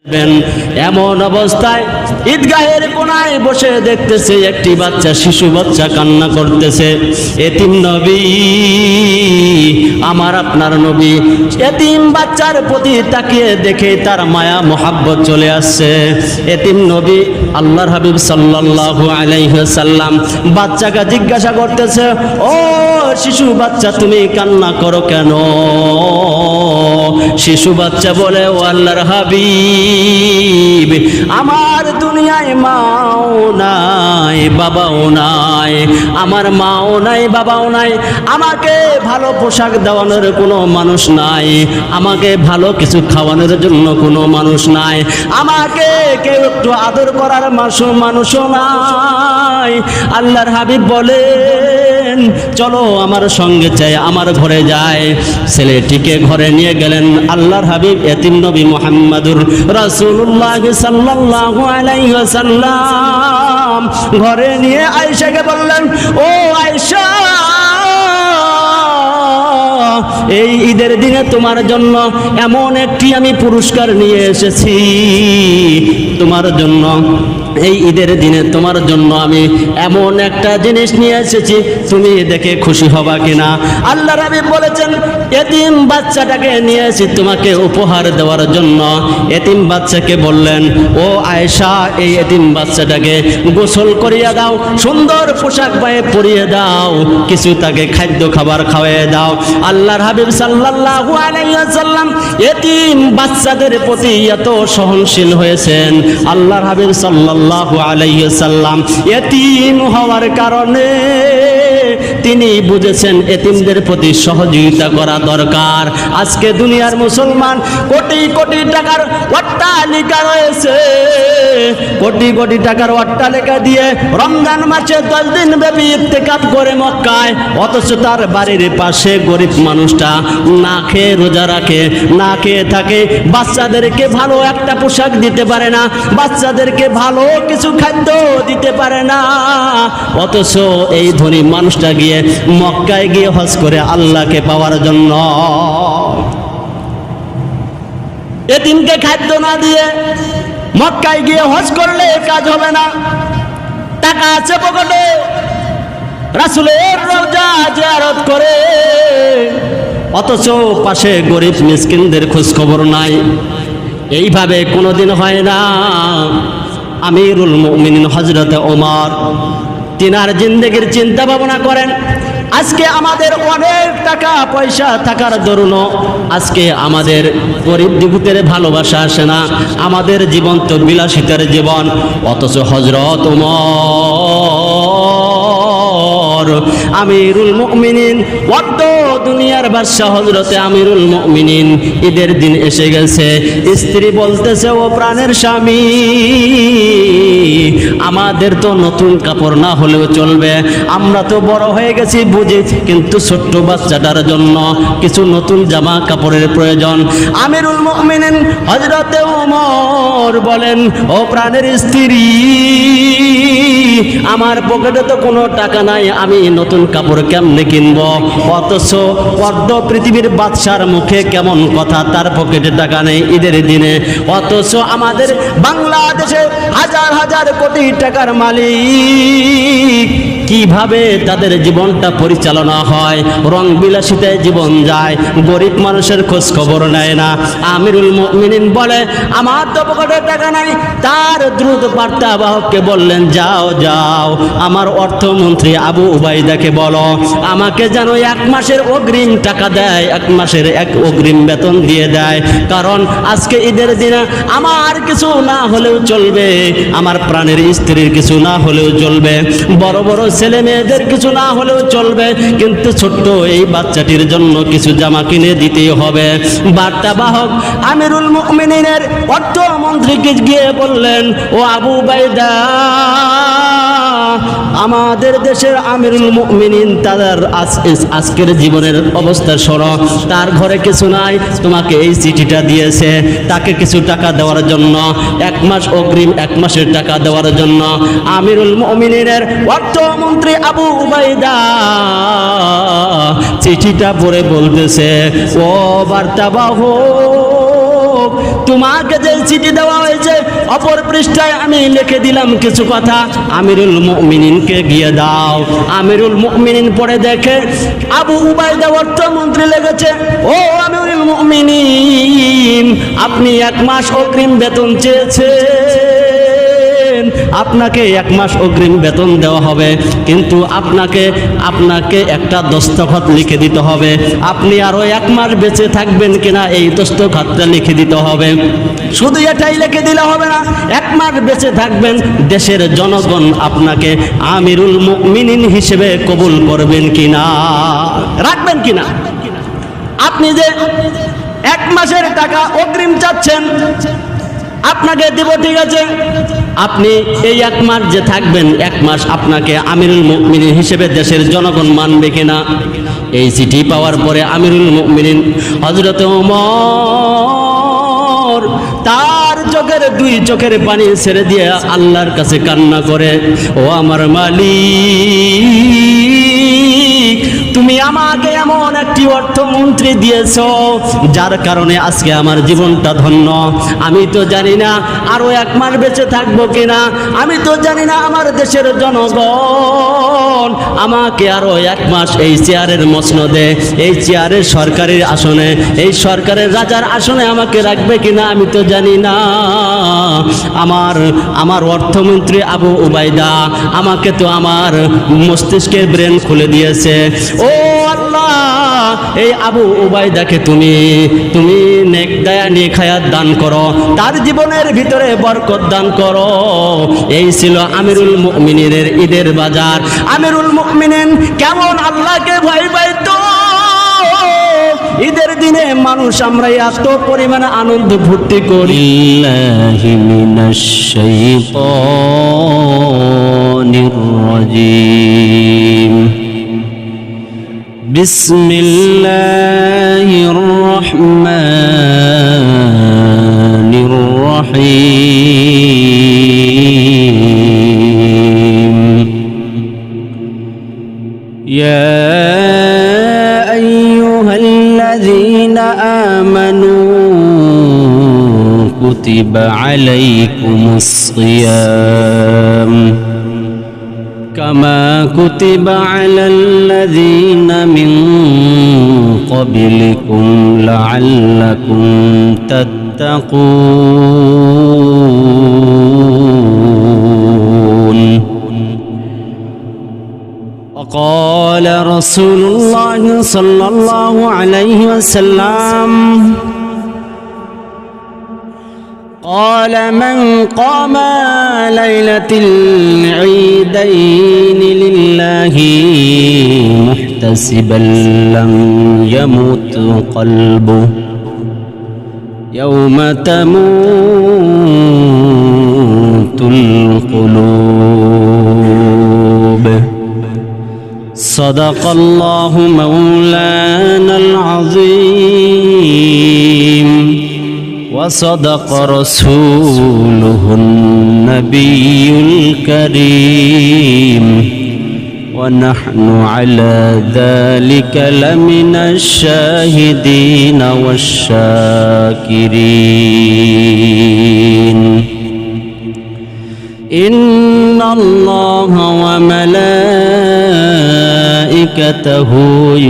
এমন অবস্থায় ঈদগাহের কোনায় বসে দেখতেছে একটি বাচ্চা, শিশু বাচ্চা কান্না করতেছে। এতিম নবী, আমার আপনার নবী এতিম বাচ্চার প্রতি তাকিয়ে দেখে তার মায়া মোহাব্বত চলে আসছে। এতিম নবী আল্লাহর হাবিব সাল্লাল্লাহু আলাইহি ওয়াসাল্লাম বাচ্চাকে জিজ্ঞাসা করতেছে, ও শিশু বাচ্চা, তুমি কান্না করো কেন? শিশু বাচ্চা বলে, ও আল্লাহর হাবিব, আমার দুনিয়ায় মাও নাই বাবাও নাই, আমার মাও নাই বাবাও নাই, আমাকে ভালো পোশাক দেওয়ানোর কোনো মানুষ নাই, আমাকে ভালো কিছু খাওয়ানোর জন্য কোনো মানুষ নাই, আমাকে কেউ একটু আদর করার মানুষও নাই। আল্লাহর হাবিব বলেন, চলো আমার সঙ্গে চাই, আমার ঘরে যায়। ছেলেটিকে ঘরে নিয়ে গেলেন আল্লাহর হাবিব এতিম নবী মুহাম্মদুর রাসূলুল্লাহ সাল্লাল্লাহু আলাইহি ওয়াসাল্লাম। ঘরে নিয়ে আয়েশাকে বললেন, ও আয়েশা, এই ঈদের দিনে তোমার জন্য এমন একটি আমি পুরস্কার নিয়ে এসেছি, তোমার জন্য এই ঈদের দিনে তোমার জন্য আমি এমন একটা জিনিস নিয়ে এসেছি, তুমি দেখে খুশি হবা কিনা? আল্লাহর হাবিব বলেছেন, এতিম বাচ্চাটাকে নিয়ে এসেছি তোমাকে উপহার দেওয়ার জন্য। এতিম বাচ্চাকে বললেন, ও আয়েশা, এই এতিম বাচ্চাটাকে গোসল করিয়ে দাও, সুন্দর পোশাক গায়ে পরিয়ে দাও, কিছু তাকে খাদ্য খাবার খাওয়াইয়ে দাও। আল্লাহর হাবিব সাল্লাল্লাহু আলাইহি ওয়াসাল্লাম এতিম বাচ্চাদের প্রতি এত সহনশীল হয়েছেন। আল্লাহর হাবিব সাল্লাল্লাহু আলাইহি ওয়াসাল্লাম এতিম হওয়ার কারণে তিনি বুঝেছেন এতিমদের প্রতি সহযোগিতা করা দরকার। আজকে দুনিয়ার মুসলমান কোটি কোটি টাকার অট্টালিকা রয়েছে, কোটি কোটি টাকার অট্টালিকা দিয়ে রমজান মাসে 10 দিন ব্যাপী ইতিকাফ করে মক্কায়, অথচ তার বাড়ির পাশে গরিব মানুষটা না খেয়ে রোজা রাখে, না খেয়ে থাকে, বাচ্চাদেরকে ভালো একটা পোশাক দিতে পারে না, বাচ্চাদেরকে ভালো কিছু খাদ্য দিতে পারে না, অথচ এই ধনী মানুষটা গিয়ে মক্কায় গিয়ে হজ করে আল্লাহকে পাওয়ার জন্য। এতিমকে খাদ্য না দিয়ে মক্কায় গিয়ে হজ করলে কাজ হবে না। টাকা আছে পকেটে, রাসূলের রওজা জিয়ারত করে, অথচ পাশে গরিব মিসকিনদের খোঁজ খবর নাই। এইভাবে কোনোদিন হয় না। আমিরুল মুমিনিন হযরত ওমর তিনার জিন্দেগির চিন্তা ভাবনা করেন, আজকে আমাদের অনেক টাকা পয়সা থাকার দরুন আজকে আমাদের গরিব দুঃখীদের ভালোবাসা আসে না, আমাদের জীবন তো বিলাসিতার জীবন। অথচ হযরত ওমর আমিরুল মুমিনিন, বড় দুনিয়ার বাদশা হযরতে আমিরুল মুমিনিন, ঈদের দিন এসে গেছে, স্ত্রী বলতেছে, ও প্রাণের স্বামী, আমাদের তো নতুন কাপড় না হলেও চলবে, আমরা তো বড় হয়ে গেছি বুঝি, কিন্তু ছোট্ট বাচ্চাটার জন্য কিছু নতুন জামা কাপড়ের প্রয়োজন। আমিরুল মুমিনিন হযরতে ওমর বলেন, ও প্রাণের স্ত্রী, আমার পকেটে তো কোনো টাকা নাই, আমি নতুন কাপড় কেমনে কিনবো? অথচ বড্ড পৃথিবীর বাদশার মুখে কেমন কথা, তার পকেটে টাকা নেই ঈদের দিনে, অথচ আমাদের বাংলাদেশে হাজার হাজার কোটি টাকার মালিক, কিভাবে তাদের জীবনটা পরিচালনা হয়, রং বিলাসিতায় জীবন যায়, গরিব মানুষের খোঁজ খবর নেয় না। আমিরুল মুমিনিন বলে, আমার তো পকেটে টাকা নাই। তার দ্রুত বার্তাবাহককে বললেন, যাও যাও, আমার অর্থমন্ত্রী আবু উবাইদাকে বলো, আমাকে যেন 1 মাসের অগ্রিম টাকা দেয়, 1 মাসের অগ্রিম বেতন দিয়ে দেয়, কারণ আজকে ঈদের দিনে আমার কিছু না হলেও চলবে, আমার প্রাণের স্ত্রীর কিছু না হলেও চলবে, বড় বড় ছেলে মেয়েদের কিছু না হলেও চলবে, কিন্তু ছোট্ট এই বাচ্চাটির জন্য কিছু জামা কিনে দিতেই হবে। বার্তাবাহক আমিরুল মুমিনিনের অর্থমন্ত্রীকে গিয়ে বললেন, ও আবু উবাইদা, আমাদের দেশের আমিরুল মুমিনিন তাদের আজকের জীবনের অবস্থা শোনো, তার ঘরে কিছু নাই, তোমাকে এই চিঠিটা দিয়েছে, তাকে কিছু টাকা দেওয়ার জন্য, 1 মাস অগ্রিম 1 মাসের টাকা দেওয়ার জন্য। আমিরুল মুমিনিনের অর্থমন্ত্রী আবু উবাইদা চিঠিটা পড়ে বলতেছে, ও বার্তাবাহক, তোমাকে যে চিঠি দেওয়া অপর পৃষ্ঠায় আমি লিখে দিলাম কিছু কথা, আমিরুল মুমিনিনকে গিয়ে দাও। আমিরুল মুমিনিন পড়ে দেখে আবু উবাইদা অর্থমন্ত্রী লেগেছে, ও আমিরুল মুমিনিন, আপনি 1 মাস অগ্রিম বেতন চেয়েছেন, আপনাকে 1 মাস অগ্রিম বেতন দেওয়া হবে, কিন্তু আপনাকে একটা দস্তখত লিখে দিতে হবে, আপনি আরো 1 মাস বেঁচে থাকবেন কিনা এই দস্তখতটা লিখে দিতে হবে। শুধু এটাই লিখে দিলে হবে না, 1 মাস বেঁচে থাকবেন, দেশের জনগণ আপনাকে আমিরুল মুমিনিন হিসেবে কবুল করবেন কিনা, রাখবেন কিনা। আপনি যে 1 মাসের টাকা অগ্রিম চাচ্ছেন, আপনাকে দেব, ঠিক আছে, আপনি এই 1 মাস যে থাকবেন, 1 মাস আপনাকে আমিরুল মুমিনিন হিসেবে দেশের জনগণ মানবে কিনা। এই চিঠি পাওয়ার পরে আমিরুল মুমিনিন হযরত ওমর তার চোখের 2 চোখের পানি ছেড়ে দিয়ে আল্লাহর কাছে কান্না করে, ও আমার মালিক, তুমি আমাকে এমন একটি অর্থমন্ত্রী দিয়েছো যার কারণে আজকে আমার জীবনটা ধন্য। আমি তো জানি না আরো 1 মাস বেঁচে থাকবো কিনা, আমি তো জানি না আমার দেশের জনগণ আমাকে আরো 1 মাস এই চেয়ারের মসনদে, এই চেয়ারের সরকারের আসনে, এই সরকারের রাজার আসনে আমাকে রাখবে কিনা, আমি তো জানি না। আমার অর্থমন্ত্রী আবু উবাইদা আমাকে তো আমার মস্তিষ্কের ব্রেন খুলে দিয়েছে। ও আল্লাহ, এই আবু উবাইদাকে তুমি নেক দয়া নেক হায়াত দান করো, তার জীবনের ভিতরে বরকত দান করো। এই ছিল আমিরুল মুমিনিনের ঈদের বাজার। আমিরুল মুমিনিন কেমন আল্লাহকে ভয় পাইতো। ঈদের দিনে মানুষ আমরা এত পরিমাণে আনন্দ ফুর্তি করি। বিল্লাহি মিনাশ শাইতানির রাজিম। বিসমিল্লাহির রহমানির রহিম। ইয়া আইয়ুহাল্লাযীনা আমানু কুতিবা আলাইকুমুস সিয়াম كما كتب على الذين من قبلكم لعلكم تتقون. وقال رسول الله صلى الله عليه وسلم قال من قام ليلة العيدين لله محتسبا لم يمت قلبه يوم تموت القلوب. صدق الله مولانا العظيم وصدق رسوله النبي الكريم ونحن على ذلك لمن الشاهدين والشاكرين. إن الله وملائكته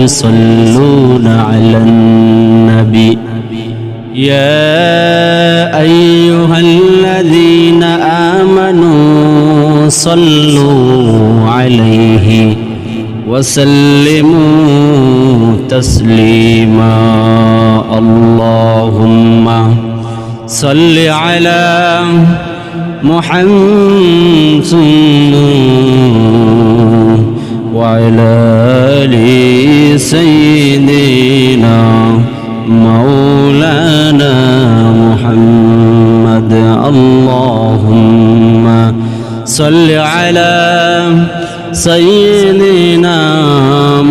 يصلون على النبي يا أيها الذين آمنوا صلوا عليه وسلموا تسليما. اللهم صل على محمد وعلى آل سيدنا مولانا محمد. اللهم صل على سيدنا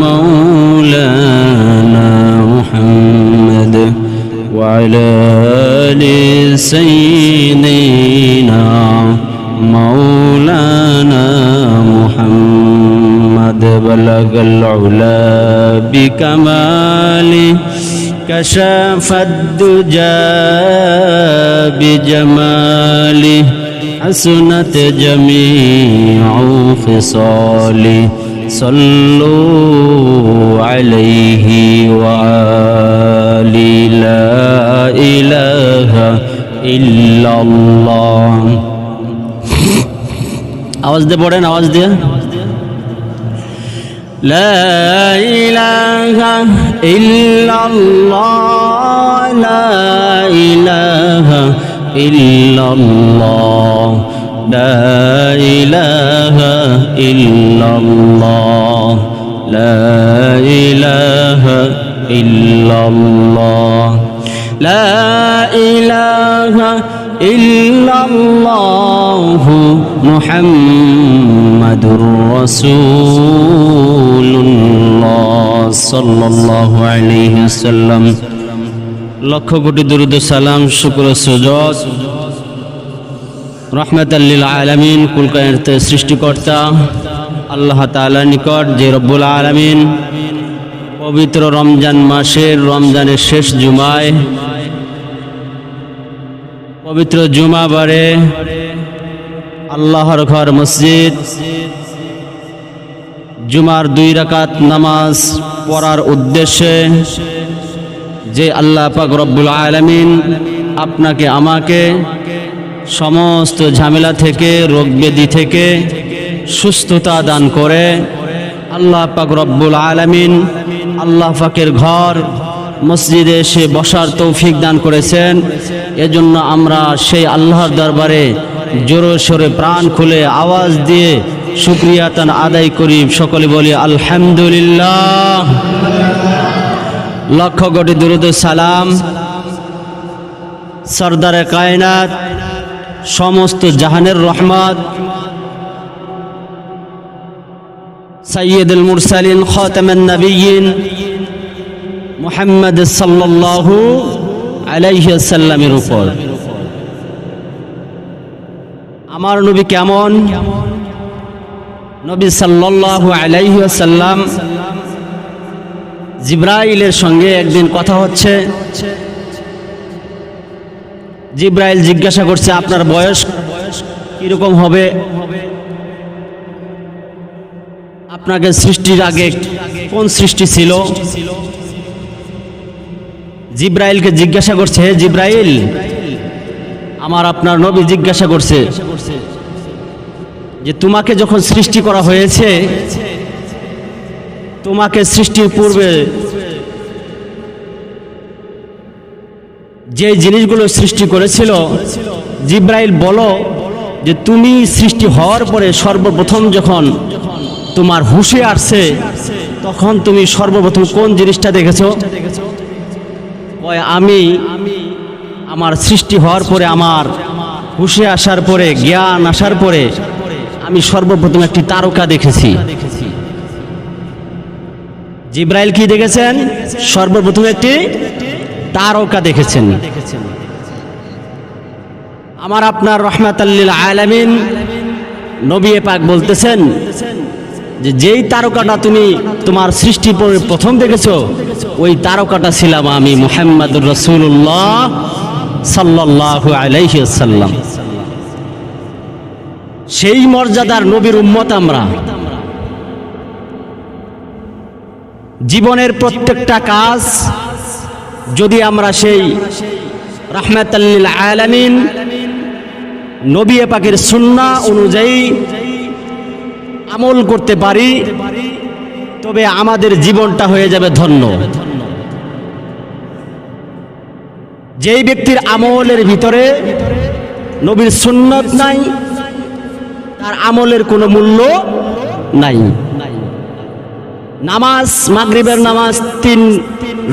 مولانا محمد وعلى آل سيدنا مولانا محمد. بلغ العلا بكماله كشف الدجى بجماله حسنت جميع خصاله صلوا عليه وآله لا إله إلا الله আওয়াজ দিয়ে পড়েন, আওয়াজ দিয়ে। لا إله إلا الله لا إله إلا الله لا إله إلا الله لا إله إلا الله لا إله إلا الله محمد رسول الله صلى الله عليه وسلم লক্ষ কোটি দরুদ ও সালাম শুকর ও সুজদ রহমাতাল লিল আলামিন কুল কায়নাতের সৃষ্টিকর্তা আল্লাহ তাআলার নিকট, যে রব্বুল আলামিন পবিত্র রমজান মাসের রমজানের শেষ জুমায় পবিত্র জুমাবারে আল্লাহর ঘর মসজিদ জুমার 2 রাকাত নামাজ পড়ার উদ্দেশ্যে যে আল্লাহ পাক রব্বুল আলামিন আপনাকে আমাকে সমস্ত ঝামেলা থেকে, রোগ ব্যাধি থেকে সুস্থতা দান করে আল্লাহ পাক রব্বুল আলামিন আল্লাহ পাকের ঘর মসজিদে এসে বসার তৌফিক দান করেছেন। এজন্য আমরা সেই আল্লাহর দরবারে জোরে সোরে প্রাণ খুলে আওয়াজ দিয়ে শুকরিয়া তান আদায় করি। সকলে বলি আলহামদুলিল্লাহ। লক্ষ কোটি দরুদ ও সালাম সরদারে কায়নাত, সমস্ত জাহানের রহমত, সাইয়্যিদুল মুরসালিন খাতামুন নবিয়্যিন মুহাম্মদ সাল্লাল্লাহু আলাইহি ওয়াসাল্লামের উপর। আমার নবী কেমন? নবী সাল্লাল্লাহু আলাইহি ওয়াসাল্লাম জিবরাইলের সঙ্গে একদিন কথা হচ্ছে। জিবরাইল জিজ্ঞাসা করছে, আপনার বয়স কিরকম হবে? আপনাকে সৃষ্টির আগে কোন সৃষ্টি ছিল? জিবরাইলকে জিজ্ঞাসা করছে, হে জিবরাইল, আমার আপনার নবী জিজ্ঞাসা করছে যে তোমাকে যখন সৃষ্টি করা হয়েছে, তোমাকে সৃষ্টির পূর্বে যে জিনিসগুলো সৃষ্টি করেছিল, জিবরাইল বলো যে তুমি সৃষ্টি হওয়ার পরে সর্বপ্রথম যখন তোমার হুঁশে আসছে, তখন তুমি সর্বপ্রথম কোন জিনিসটা দেখেছো? আমি আমার সৃষ্টি হওয়ার পরে, আমার হুঁশে আসার পরে, জ্ঞান আসার পরে আমি সর্বপ্রথম একটি তারকা দেখেছি। জিবরাইল কি দেখেছেন? সর্বপ্রথম একটি তারকা দেখেছেন। আমার আপনার রহমাতাল লিল আলামিন নবী পাক বলতেছেন যে যেই তারকাটা তুমি তোমার সৃষ্টি প্রথম দেখেছো, ওই তারকাটা ছিলাম আমি মুহাম্মদুর রাসূলুল্লাহ সাল্লাল্লাহু আলাইহি ওয়াসাল্লাম। সেই মর্যাদার নবীর উম্মত আমরা। জীবনের প্রত্যেকটা কাজ যদি আমরা সেই রাহমাতাল লিল আলামিন নবী পাকের সুন্নাহ অনুযায়ী আমল করতে পারি, তবে আমাদের জীবনটা হয়ে যাবে ধন্য। যেই ব্যক্তির আমলের ভিতরে নবীর সুন্নাত নাই, তার আমলের কোনো মূল্য নাই। নামাজ, মাগরিবের নামাজ 3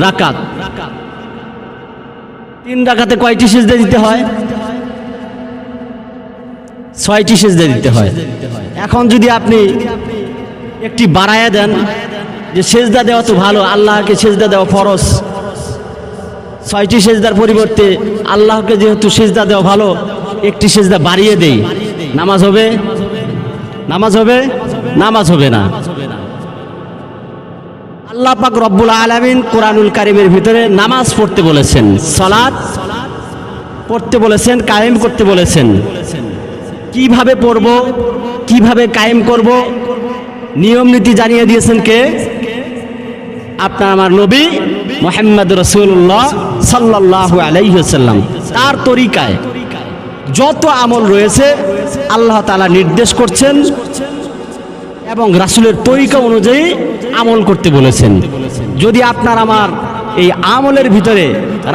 রাকাত, 3 রাকাতে কয়টি সিজদা দিতে হয়? 6টি সিজদা দিতে হয়। এখন যদি আপনি একটি বাড়ায়া দেন যে সিজদা দেওয়া তো ভালো, আল্লাহকে সিজদা দেওয়া ফরজ, 6টি সিজদার পরিবর্তে আল্লাহকে যেহেতু সিজদা দেওয়া ভালো, একটি সিজদা বাড়িয়ে দেই, নামাজ হবে? নামাজ হবে? নামাজ হবে না। আল্লাহ পাক রব্বুল আলামিন কোরআনুল কারীমের ভিতরে নামাজ পড়তে বলেছেন, সালাত পড়তে বলেছেন, কায়েম করতে বলেছেন। কিভাবে পড়ব, কিভাবে কায়েম করব, নিয়ম নীতি জানিয়ে দিয়েছেন কে? আপনার আমার নবী মুহাম্মদ রাসূলুল্লাহ সাল্লাল্লাহু আলাইহি ওয়াসাল্লাম। তার তরিকায় যত আমল রয়েছে আল্লাহ তাআলা নির্দেশ করছেন এবং রাসূলের তরিকা অনুযায়ী আমল করতে বলেছেন। যদি আপনার আমার এই আমলের ভিতরে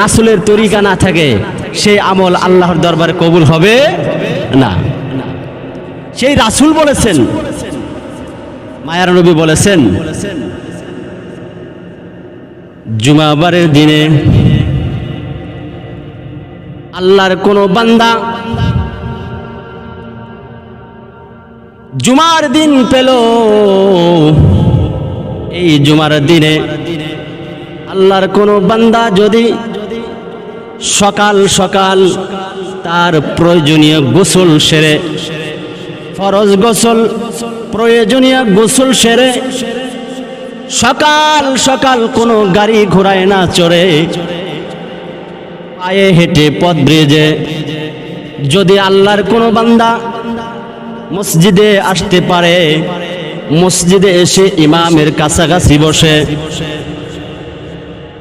রাসূলের তরিকা না থাকে, সেই আমল আল্লাহর দরবারে কবুল হবে না। সেই রাসূল বলেছেন, মায়ার নবী বলেছেন, জুমাবারের দিনে আল্লাহর কোন বান্দা জুমার দিন পেল, এই জুমার দিনে আল্লাহর কোন বান্দা যদি সকাল সকাল তার প্রয়োজনীয় গোসল সেরে, ফরজ গোসল, প্রয়োজনীয় গোসল সেরে সকাল সকাল কোনো গাড়ি ঘোড়ায় না চড়ে পায়ে হেঁটে পথ ব্রিজে যদি আল্লাহর কোনো বান্দা মসজিদে আসতে পারে, মসজিদে এসে ইমামের কাছাকাছি বসে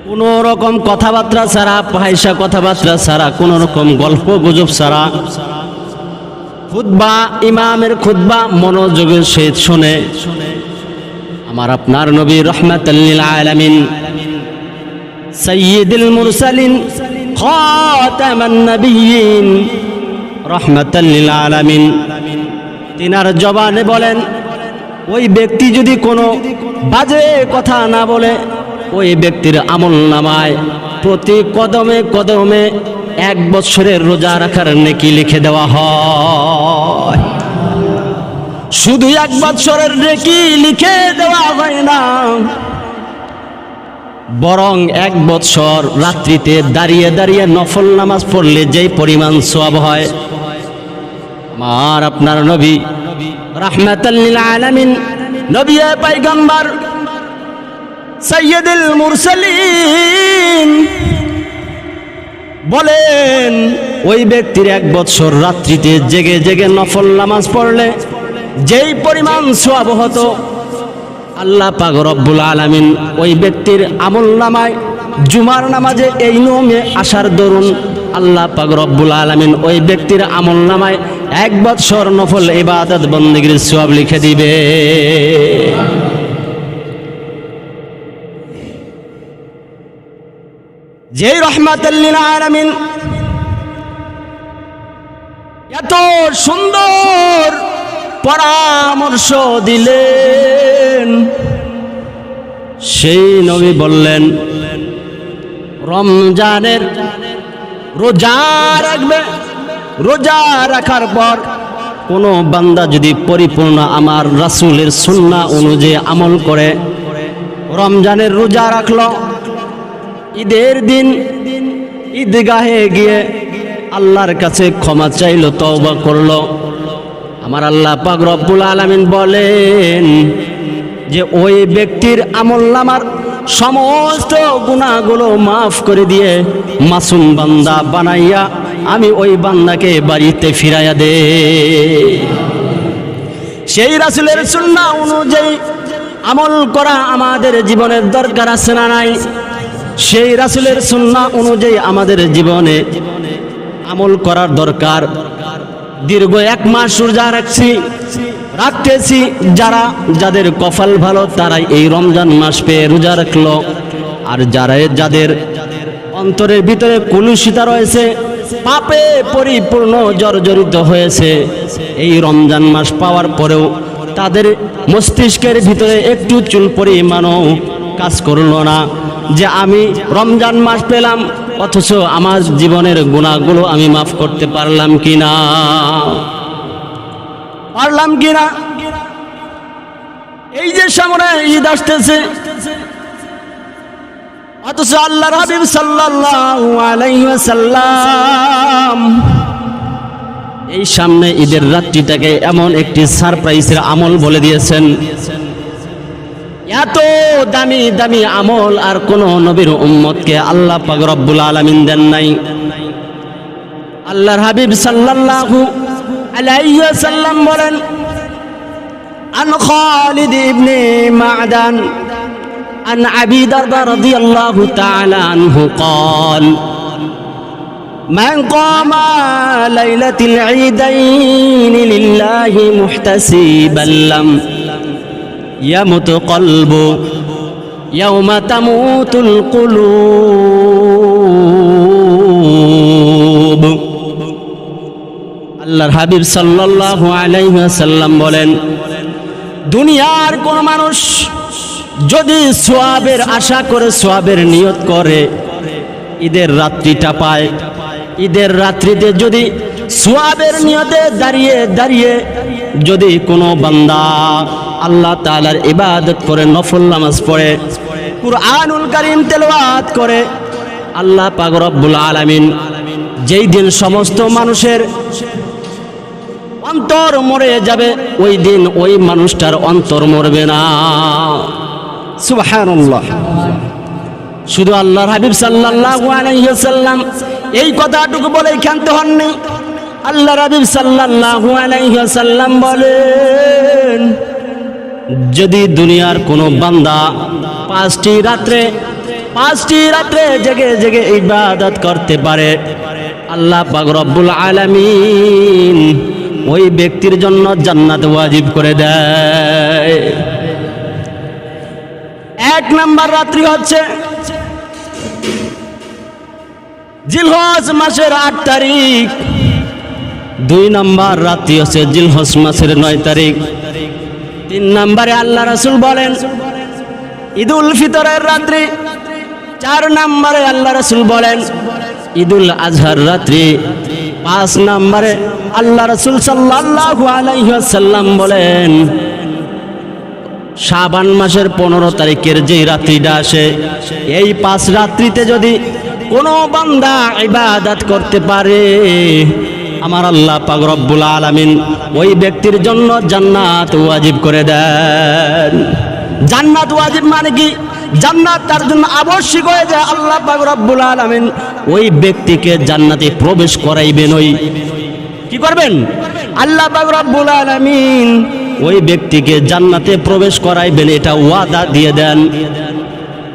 কোনো রকম কথাবার্তা ছাড়া, পয়সা কথাবার্তা ছাড়া, কোনো রকম গল্প গুজব ছাড়া খুতবা, ইমামের খুতবা মনোযোগের সহিত শুনে, আমার আপনার নবী রাহমাতাল লিল আলামিন, সাইয়্যিদুল মুরসালিন, খাতামান নবিয়্যিন, রাহমাতাল লিল আলামিন, তিনার জবানে বলেন, ওই ব্যক্তি যদি কোনো বাজে কথা না বলে, ওই ব্যক্তির আমল নামায় প্রতি কদমে কদমে 1 বছরের রোজা রাখার নেকি লিখে দেওয়া হয়। শুধু 1 বছরের নেকি লিখে দেওয়া হয় না, বরং 1 বছর রাত্রিতে দাঁড়িয়ে দাঁড়িয়ে নফল নামাজ পড়লে যেই পরিমাণ সওয়াব হয়, আমার আপনার নবী রাহমাতাল লিল আলামিন, নবী পয়গম্বর, সাইয়্যিদুল মুরসালিন বলেন, ওই ব্যক্তির 1 বছর রাত্রিতে জেগে জেগে নফল নামাজ পড়লে যেই পরিমাণ সওয়াব হতো, আল্লাহ পাক রব্বুল আলামিন ওই ব্যক্তির আমল নামায় জুমার নামাজে এই নিয়মে আসার দরুন আল্লাহ পাক রব্বুল আলামিন ওই ব্যক্তির আমল নামায় 1 বছর নফল ইবাদত বন্দেগীর সওয়াব লিখে দিবে। যেই রাহমাতাল লিল আলামিন এত সুন্দর পরামর্শ দিলেন, সেই নবী বললেন, রমজানের রোজা রাখবে, রোজা রাখার পর কোনো বান্দা যদি পরিপূর্ণ আমার রাসূলের সুন্নাহ অনুযায়ী আমল করে, রমজানের রোজা রাখলো, ঈদের দিন ঈদগাহে গিয়ে আল্লাহর কাছে ক্ষমা চাইলো, তওবা করলো, আমার আল্লাহ পাক রব্বুল আলামিন বলেন যে ওই ব্যক্তির আমলনামার সমস্ত গুনাহগুলো মাফ করে দিয়ে মাসুম বান্দা বানাইয়া আমি ওই বান্দাকে বাড়িতে ফিরাইয়া দে। সেই রাসূলের সুন্নাহ অনুযায়ী আমল করা আমাদের জীবনের দরকার আছে না নাই? সেই রাসূলের সুন্নাহ অনুযায়ী আমাদের জীবনে আমল করার দরকার। দীর্ঘ 1 মাস রোজা রাখতেছি, যাদের কপাল ভালো তারাই এই রমজান মাস পেয়ে রোজা রাখলো, আর যাদের অন্তরের ভিতরে কলুষিতা রয়েছে, পাপে পরিপূর্ণ জর্জরিত হয়েছে, এই রমজান মাস পাওয়ার পরেও তাদের মস্তিষ্কের ভিতরে একটু চুল পরিমাণও কাজ করলো না যে আমি রমজান মাস পেলাম অথচ আমার জীবনের গুনাহগুলো আমি মাফ করতে পারলাম কিনা, এই যে সামনে ঈদ আসতেছে, অথচ আল্লাহর হাবিব সাল্লাল্লাহু আলাইহি ওয়াসাল্লাম এই সামনে ঈদের রাত্রিটাকে এমন একটি সারপ্রাইজের আমল বলে দিয়েছেন এত দামি দামি আমল আর কোন নবীর উম্মতকে আল্লাহ পাক রব্বুল আলামিন দেন নাই। আল্লাহর হাবিব সাল্লাল্লাহু আলাইহি ওয়াসাল্লাম বলেন, আন খালিদ ইবনে মা'দান আন আবি দারদা রাদিয়াল্লাহু তাআলা আনহু قال من قام ليلة العيدين لله محتسبا لم يمت قلبه يوم تموت القلوب। আল্লাহর হাবিব সাল্লাল্লাহু আলাইহি ওয়াসাল্লাম বলেন, দুনিয়ার কোন মানুষ যদি সওয়াবের আশা করে, সওয়াবের নিয়ত করে, ঈদের রাত্রিটা পায়, ঈদের রাত্রিতে যদি সওয়াবের নিয়তে দাঁড়িয়ে দাঁড়িয়ে যদি কোনো বান্দা আল্লাহ তাআলার ইবাদত করে, নফল নামাজ পড়ে, কুরআনুল কারীম তেলাওয়াত করে, আল্লাহ পাক রব্বুল আলামিন যেই দিন সমস্ত মানুষের অন্তর মরে যাবে, ওই দিন ওই মানুষটার অন্তর মরবে না। সুবহানাল্লাহ। শুধু আল্লাহর হাবিব সাল্লাল্লাহু আলাইহি ওয়াসাল্লাম এই কথাটুকু বলে ক্ষান্ত হননি। আল্লাহর হাবিব সাল্লাল্লাহু আলাইহি ওয়াসাল্লাম বলেন, যদি দুনিয়ার কোনো বান্দা পাঁচটি রাত্রে জেগে জেগে ইবাদত করতে পারে, আল্লাহ পাক রব্বুল আলামিন ওই ব্যক্তির জন্য জান্নাত ওয়াজিব করে দেয়। এক নাম্বার রাত্রি হচ্ছে জিলহজ মাসের 8 তারিখ, 2 নাম্বার রাত্রি হচ্ছে জিলহজ মাসের 9 তারিখ, 3 নম্বরে আল্লাহ রাসূল বলেন ঈদুল ফিতরের রাত্রি, 4 নম্বরে আল্লাহ রাসূল বলেন ঈদুল আজহার রাত্রি, 5 নম্বরে আল্লাহ রাসূল সাল্লাল্লাহু আলাইহি ওয়াসাল্লাম বলেন শাবান মাসের 15 তারিখের যেই রাত্রিটা আসে, এই 5 রাত্রিতে যদি কোনো বান্দা ইবাদত করতে পারে, আমার আল্লাহ পাক রব্বুল আলামিন ওই ব্যক্তির জন্য জান্নাত ওয়াজিব করে দেন। জান্নাত ওয়াজিব মানে কি? জান্নাত তার জন্য আবশ্যক হয়ে যায়। আল্লাহ পাক রব্বুল আলামিন ওই ব্যক্তিকে জান্নাতে প্রবেশ করাইবেন। ওই কি করবেন? আল্লাহ পাক রব্বুল আলামিন ওই ব্যক্তিকে জান্নাতে প্রবেশ করাইবেন, এটা ওয়াদা দিয়ে দেন।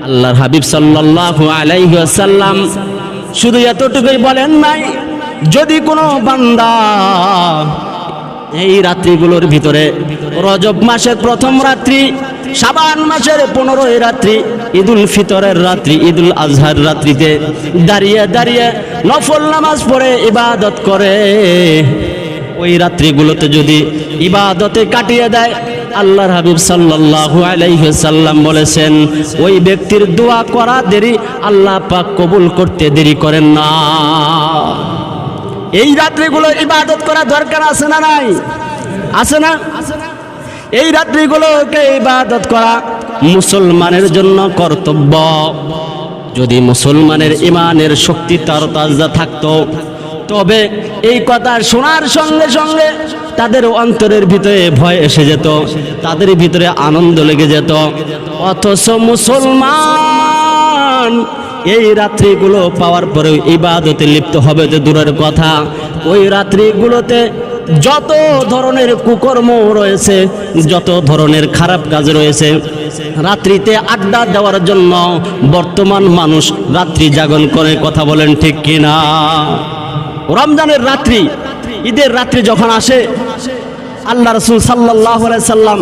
আল্লাহর হাবিব সাল্লাল্লাহু আলাইহি ওয়াসাল্লাম শুধু এতটুকুই বলেন নাই, যদি কোনো বান্দা এই রাত্রিগুলোর ভিতরে রজব মাসের 1ম রাত্রি, শাবান মাসের 15 রাত্রি, ঈদুল ফিতরের রাত্রি, ঈদুল আজহার রাত্রিতে দাঁড়িয়ে দাঁড়িয়ে নফল নামাজ পড়ে ইবাদত করে, ওই রাত্রিগুলোতে যদি ইবাদতে কাটিয়ে দেয়, আল্লাহর হাবিব সাল্লাল্লাহু আলাইহি ওয়াসাল্লাম বলেছেন ওই ব্যক্তির দোয়া করা দেরি, আল্লাহ পাক কবুল করতে দেরি করেন না। এই রাত্রিগুলো ইবাদত করা দরকার আছে না নাই? আছে না? এই রাত্রিগুলোকে ইবাদত করা মুসলমানের জন্য কর্তব্য। যদি মুসলমানের ইমানের শক্তি তাজা থাকতো, তবে এই কথা শোনার সঙ্গে সঙ্গে তাদের অন্তরের ভিতরে ভয় এসে যেত, তাদের ভিতরে আনন্দ লেগে যেত। অথচ মুসলমান এই রাত্রিগুলো পাওয়ার পরেও ইবাদতে লিপ্ত হবে তো দূরের কথা, ওই রাত্রিগুলোতে যত ধরনের কুকর্ম রয়েছে, যত ধরনের খারাপ কাজ রয়েছে, রাত্রিতে আড্ডা দেওয়ার জন্য বর্তমান মানুষ রাত্রি জাগরণ করে। কথা বলেন ঠিক কিনা? রমজানের রাত্রি, ঈদের রাত্রি যখন আসে, আল্লাহ রাসূল সাল্লাল্লাহু আলাইহি সাল্লাম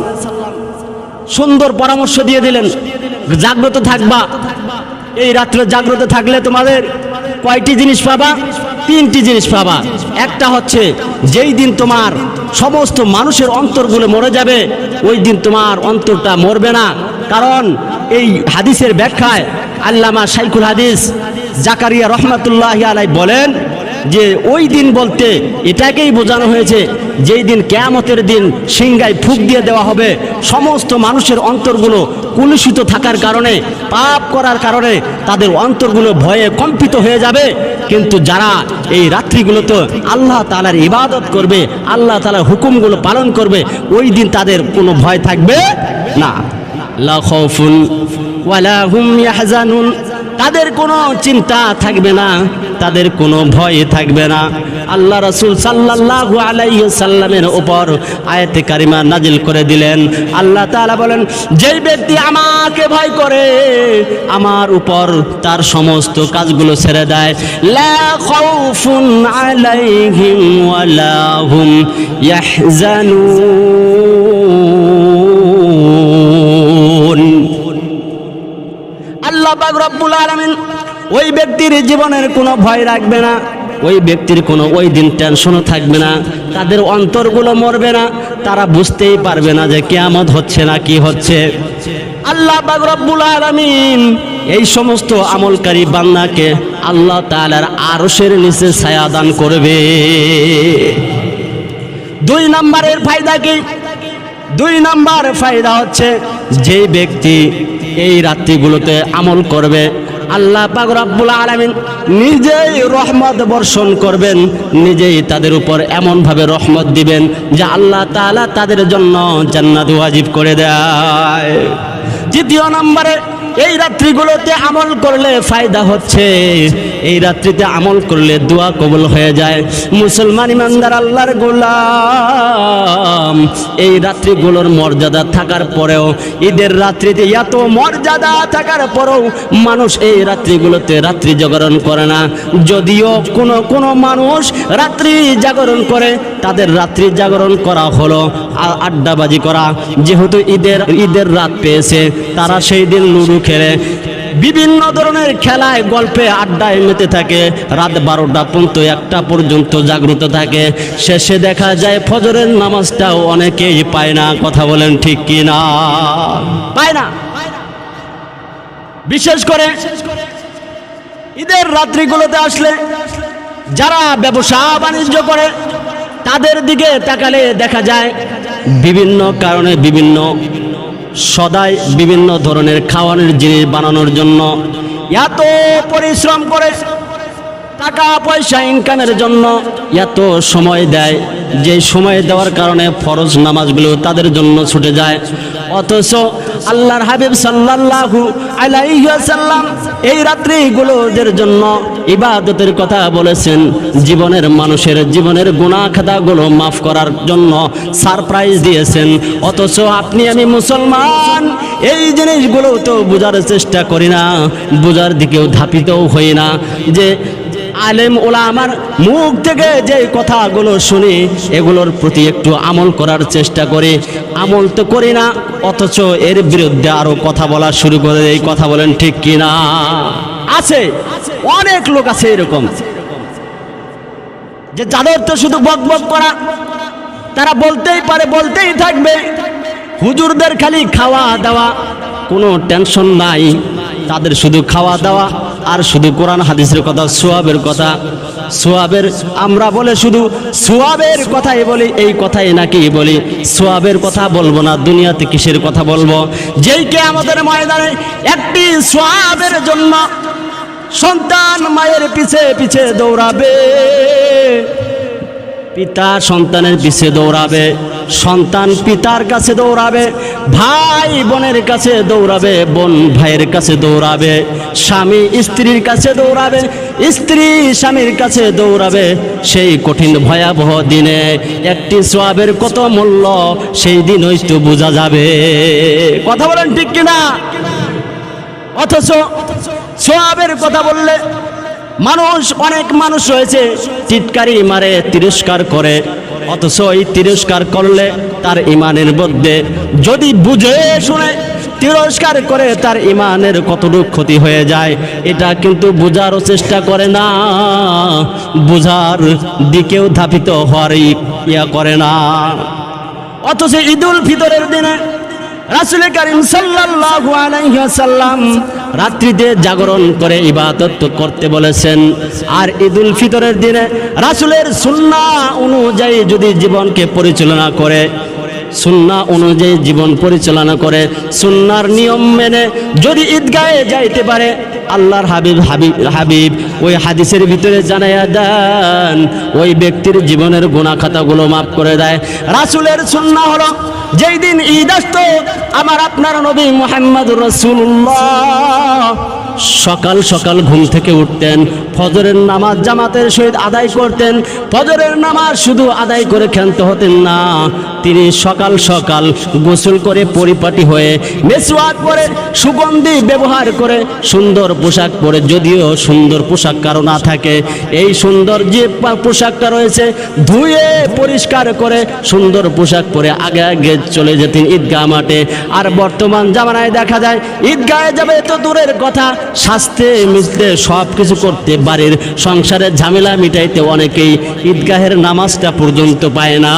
সুন্দর পরামর্শ দিয়ে দিলেন, জাগ্রত থাকবা। এই রাত্রে জাগ্রত থাকলে তোমাদের কয়টি জিনিস পাবা? 3টি জিনিস পাবা। একটা হচ্ছে যেই দিন তোমার সমস্ত মানুষের অন্তরগুলো মরে যাবে, ওই দিন তোমার অন্তরটা মরবে না। কারণ এই হাদিসের ব্যাখ্যায় আল্লামা শাইখুল হাদিস জাকারিয়া রহমাতুল্লাহি আলাইহি বলেন যে ওই দিন বলতে এটাকেই বোঝানো হয়েছে যেই দিন কিয়ামতের দিন সিংহায় ফুঁক দিয়ে দেওয়া হবে, সমস্ত মানুষের অন্তরগুলো কলুষিত থাকার কারণে, পাপ করার কারণে তাদের অন্তরগুলো ভয়ে কম্পিত হয়ে যাবে। কিন্তু যারা এই রাত্রিগুলোতে আল্লাহ তাআলার ইবাদত করবে, আল্লাহ তাআলার হুকুমগুলো পালন করবে, ওই দিন তাদের কোনো ভয় থাকবে না। লা খাউফুন ওয়ালা হুম ইয়াহজানুন, তাদের কোনো চিন্তা থাকবে না, তাদের কোনো ভয় থাকবে না। আল্লাহ রাসূল সাল্লাল্লাহু আলাইহি সাল্লামের উপর আয়াতে কারিমা নাজিল করে দিলেন। আল্লাহ তাআলা বলেন, যেই ব্যক্তি আমাকে ভয় করে, আমার উপর তার সমস্ত কাজগুলো ছেড়ে দেয়, লা খাউফুন আলাইহিম ওয়ালা হুম ইয়াহজানুন। আল্লাহ পাক রব্বুল আলামিন ওই ব্যক্তির জীবনের কোনো ভয় রাখবে না, ওই ব্যক্তির কোনো ওই দিন টেনশনও থাকবে না, তাদের অন্তরগুলো মরবে না, তারা বুঝতেই পারবে না যে কিয়ামত হচ্ছে না কি হচ্ছে। আল্লাহ পাক রব্বুল আলামিন এই সমস্ত আমলকারী বান্দাকে আল্লাহ তাআলার আরশের নিচে ছায়া দান করবে। 2 নম্বরের ফায়দা কি? 2 নম্বর ফায়দা হচ্ছে, যে ব্যক্তি এই রাত্রিগুলোতে আমল করবে, আল্লাহ পাক রব্বুল আলামিন নিজেই রহমত বর্ষণ করবেন, নিজেই তাদের উপর এমনভাবে রহমত দিবেন যে আল্লাহ তাআলা তাদের জন্য জান্নাত ওয়াজিব করে দেয়। 2 নম্বরে, এই রাত্রিগুলোতে আমল করলে ফায়দা হচ্ছে, এই রাত্রিতে আমল করলে দোয়া কবুল হয়ে যায়। মুসলমান ইমানদার আল্লাহর গোলাম, এই রাত্রিগুলোর মর্যাদা থাকার পরেও, ঈদের রাত্রিতে এত মর্যাদা থাকার পরেও মানুষ এই রাত্রিগুলোতে রাত্রি জাগরণ করে না। যদিও কোনো মানুষ রাত্রি জাগরণ করে, তাদের রাত্রি জাগরণ করা হলো আড্ডাবাজি করা। যেহেতু ঈদের রাত পেয়েছে, তারা সেই দিন লুডো খেলে, বিভিন্ন ধরনের খেলায় গল্পে আড্ডায় মেতে থাকে, রাত 12টা পর্যন্ত 1টা পর্যন্ত জাগ্রত থাকে। শেষে দেখা যায় ফজরের নামাজটাও অনেকেই পায় না। কথা বলেন ঠিক কি না? পায় না। বিশেষ করে ঈদের রাত্রিগুলোতে আসলে যারা ব্যবসা বাণিজ্য করে, তাদের দিকে তাকালে দেখা যায় বিভিন্ন কারণে সদাই বিভিন্ন ধরনের খাওয়ানোর জিনিস বানানোর জন্য এত পরিশ্রম করে, টাকা পয়সা ইনকামের জন্য এত সময় দেয়, যে সময় দেওয়ার কারণে ফরজ নামাজগুলো তাদের জন্য ছুটে যায়। অথচ আল্লাহর হাবিব সাল্লাল্লাহু আলাইহি ওয়াসাল্লাম এই রাত্রিগুলোদের জন্য ইবাদতের কথা বলেছেন, মানুষের জীবনের গুনাহ খাতাগুলো মাফ করার জন্য সারপ্রাইজ দিয়েছেন। অথচ আপনি আমি মুসলমান এই জিনিসগুলো তো বোঝার চেষ্টা করি না, বোঝার দিকেও ধাপিতও হই না। যে আলেম ওলামার মুখ থেকে যে কথাগুলো শুনি, এগুলোর প্রতি একটু আমল করার চেষ্টা করি, আমল তো করি না, অথচ এর বিরুদ্ধে আরো কথা বলা শুরু করে। এই কথা বলেন ঠিক কি না? আছে অনেক লোক আছে এরকম, যে যাদের তো শুধু বক বক করা, তারা বলতেই পারে, বলতেই থাকবে। হুজুরদের খালি খাওয়া দাওয়া, কোনো টেনশন নাই, তাদের শুধু খাওয়া দাওয়া আর শুধু কোরআন হাদিসের কথা, সোয়াবের আমরা বলে শুধু সোয়াবের কথাই বলি, এই কথাই নাকি বলি, সোয়াবের কথা বলবো না, দুনিয়াতে কিসের কথা বলবো? যেই কে আমাদের ময়দানে একটি সোয়াবের জন্য সন্তান মায়ের পিছে পিছে দৌড়াবে, পিতা সন্তানের পিছে দৌড়াবে, সন্তান পিতার কাছে দৌড়াবে, ভাই বোনের কাছে দৌড়াবে, বোন ভাইয়ের কাছে দৌড়াবে, স্বামী স্ত্রীর কাছে দৌড়াবে, স্ত্রী স্বামীর কাছে দৌড়াবে। সেই কঠিন ভয়াবহ দিনে একটি সোয়াবের কত মূল্য সেই দিন হয়তো বোঝা যাবে। কথা বলেন ঠিক কিনা? অথচ সোয়াবের কথা বললে অনেক মানুষ রয়েছে টিটকারি মারে, তিরস্কার করে। অথচ এই তিরস্কার করলে তার ইমানের মধ্যে যদি বুঝে শুনে তিরস্কার করে, তার ইমানের কতটুকু ক্ষতি হয়ে যায় এটা কিন্তু বোঝারও চেষ্টা করে না, বোঝার দিকেও ধাপিত হওয়ার ইয়া করে না। অথচ ঈদুল ফিতরের দিনে রাসূল করিম সাল্লাল্লাহু আলাইহি ওয়াসাল্লাম রাত্রিতে জাগরণ করে ইবাদত করতে বলেছেন। আর ঈদুল ফিতরের দিনে রাসূলের সুন্নাহ অনুযায়ী যদি জীবনকে পরিচালনা করে, সুন্নাহ অনুযায়ী জীবন পরিচালনা করে, সুন্নাহর নিয়ম মেনে যদি ঈদগাহে যাইতে পারে, আল্লাহর হাবিব ওই হাদিসের ভিতরে জানাইয়া দেন ওই ব্যক্তির জীবনের গুনাহ খাতাগুলো মাফ করে দেয়। রাসূলের সুন্নাহ হলো যেই দিন ঈদ আসতো আমার আপনার নবী মুহাম্মদুর রাসূলুল্লাহ সকাল সকাল ঘুম থেকে উঠতেন, ফজরের নামাজ জামাতের সহিত আদায় করতেন। ফজরের নামাজ শুধু আদায় করে ক্ষান্ত হতেন না, তিনি সকাল সকাল গোসল করে পরিপাটি হয়ে মেসওয়াক করে সুগন্ধি ব্যবহার করে সুন্দর পোশাক পরে, যদিও সুন্দর পোশাক কারো না থাকে, এই সুন্দর যে পোশাকটা রয়েছে ধুয়ে পরিষ্কার করে সুন্দর পোশাক পরে আগে আগে চলে যেতেন ঈদগাহ মাঠে। আর বর্তমান জামানায় দেখা যায় ঈদগাহে যাবে তো দূরের কথা, সাজতে মিশতে সব কিছু করতে, বাড়ির সংসারের ঝামেলা মিটাইতে অনেকেই ঈদগাহের নামাজটা পর্যন্ত পায় না।